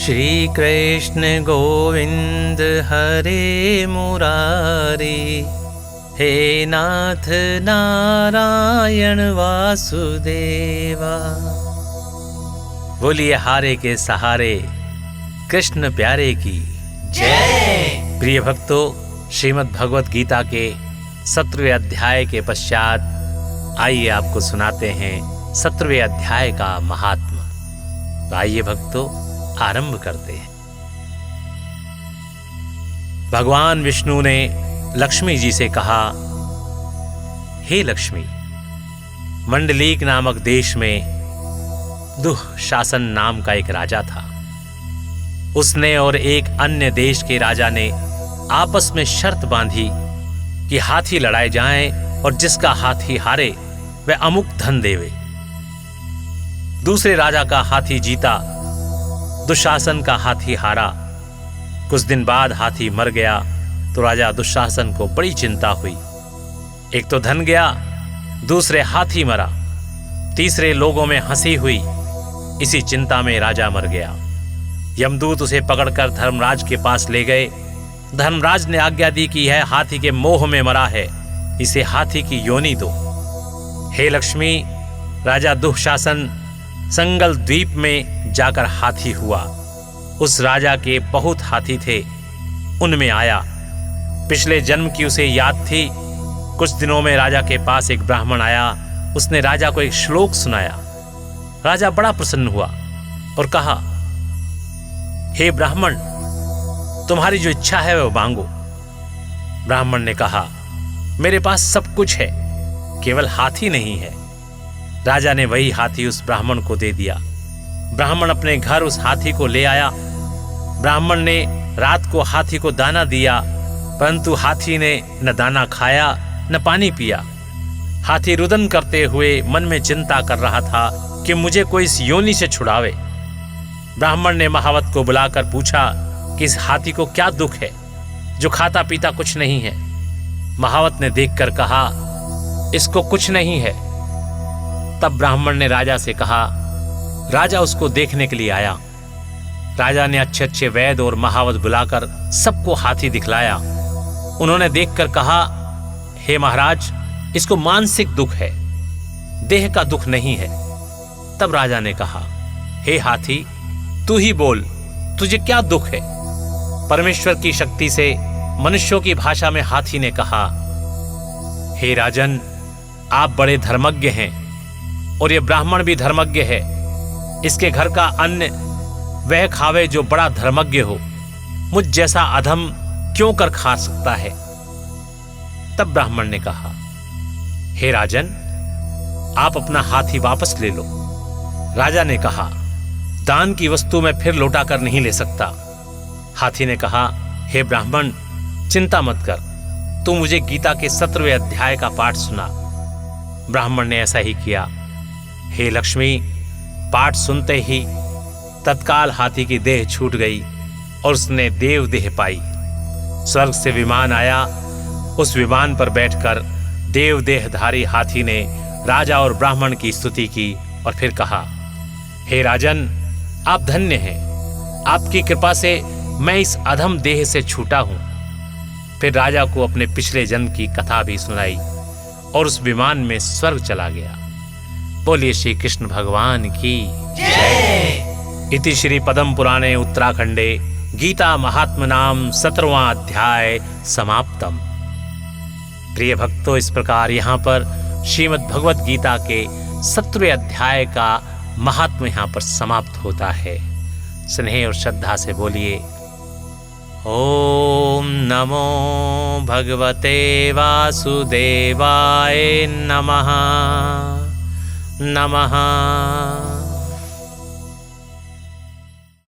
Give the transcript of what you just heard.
श्री कृष्ण गोविंद हरे मुरारी, हे नाथ नारायण वासुदेवा। बोलिए हारे के सहारे कृष्ण प्यारे की जय। प्रिय भक्तों, श्रीमद् भगवत गीता के 17वें अध्याय के पश्चात आइए आपको सुनाते हैं 17वें अध्याय का महात्म। तो आइए भक्तों, आरंभ करते हैं। भगवान विष्णु ने लक्ष्मी जी से कहा, हे लक्ष्मी, मंडलीक नामक देश में दुःशासन नाम का एक राजा था। उसने और एक अन्य देश के राजा ने आपस में शर्त बांधी कि हाथी लड़ाए जाएं और जिसका हाथी हारे वह अमुक धन देवे। दूसरे राजा का हाथी जीता, दुशासन का हाथी हारा। कुछ दिन बाद हाथी मर गया तो राजा दुशासन को बड़ी चिंता हुई। एक तो धन गया, दूसरे हाथी मरा, तीसरे लोगों में हंसी हुई। इसी चिंता में राजा मर गया। यमदूत उसे पकड़कर धर्मराज के पास ले गए। धर्मराज ने आज्ञा दी कि यह हाथी के मोह में मरा है, इसे हाथी की योनि दो। हे लक्ष्मी, राजा दुःशासन संगल द्वीप में जाकर हाथी हुआ। उस राजा के बहुत हाथी थे, उनमें आया। पिछले जन्म की उसे याद थी। कुछ दिनों में राजा के पास एक ब्राह्मण आया। उसने राजा को एक श्लोक सुनाया। राजा बड़ा प्रसन्न हुआ और कहा, हे ब्राह्मण, तुम्हारी जो इच्छा है वह मांगो। ब्राह्मण ने कहा, मेरे पास सब कुछ है, केवल हाथी नहीं है। राजा ने वही हाथी उस ब्राह्मण को दे दिया। ब्राह्मण अपने घर उस हाथी को ले आया। ब्राह्मण ने रात को हाथी को दाना दिया, परंतु हाथी ने न दाना खाया न पानी पिया। हाथी रुदन करते हुए मन में चिंता कर रहा था कि मुझे कोई इस योनि से छुड़ावे। ब्राह्मण ने महावत को बुलाकर पूछा कि इस हाथी को क्या दुख है जो खाता पीता कुछ नहीं है। महावत ने देखकर कहा, इसको कुछ नहीं है। तब ब्राह्मण ने राजा से कहा। राजा उसको देखने के लिए आया। राजा ने अच्छे अच्छे वैद्य और महावत बुलाकर सबको हाथी दिखलाया। उन्होंने देखकर कहा, हे महाराज, इसको मानसिक दुख है, देह का दुख नहीं है। तब राजा ने कहा, हे हाथी, तू ही बोल, तुझे क्या दुख है। परमेश्वर की शक्ति से मनुष्यों की भाषा में हाथी ने कहा, हे राजन, आप बड़े धर्मज्ञ हैं और ये ब्राह्मण भी धर्मज्ञ है। इसके घर का अन्न वह खावे जो बड़ा धर्मज्ञ हो। मुझ जैसा अधम क्यों कर खा सकता है। तब ब्राह्मण ने कहा, हे राजन, आप अपना हाथी वापस ले लो। राजा ने कहा, दान की वस्तु मैं फिर लौटा कर नहीं ले सकता। हाथी ने कहा, हे ब्राह्मण, चिंता मत कर, तू मुझे गीता के 17वें अध्याय का पाठ सुना। ब्राह्मण ने ऐसा ही किया। हे लक्ष्मी, पाठ सुनते ही तत्काल हाथी की देह छूट गई और उसने देव देह पाई। स्वर्ग से विमान आया। उस विमान पर बैठकर देव देहधारी हाथी ने राजा और ब्राह्मण की स्तुति की और फिर कहा, हे राजन, आप धन्य हैं। आपकी कृपा से मैं इस अधम देह से छूटा हूं। फिर राजा को अपने पिछले जन्म की कथा भी सुनाई और उस विमान में स्वर्ग चला गया। बोलिए श्री कृष्ण भगवान की जय। इति श्री पद्म पुराणे उत्तराखंडे गीता महात्मनाम 17वां अध्याय समाप्तम। प्रिय भक्तों, इस प्रकार यहाँ पर श्रीमद् भगवत गीता के 17वें अध्याय का महात्म यहाँ पर समाप्त होता है। स्नेह और श्रद्धा से बोलिए, ओम नमो भगवते वासुदेवाय नमः। नमः।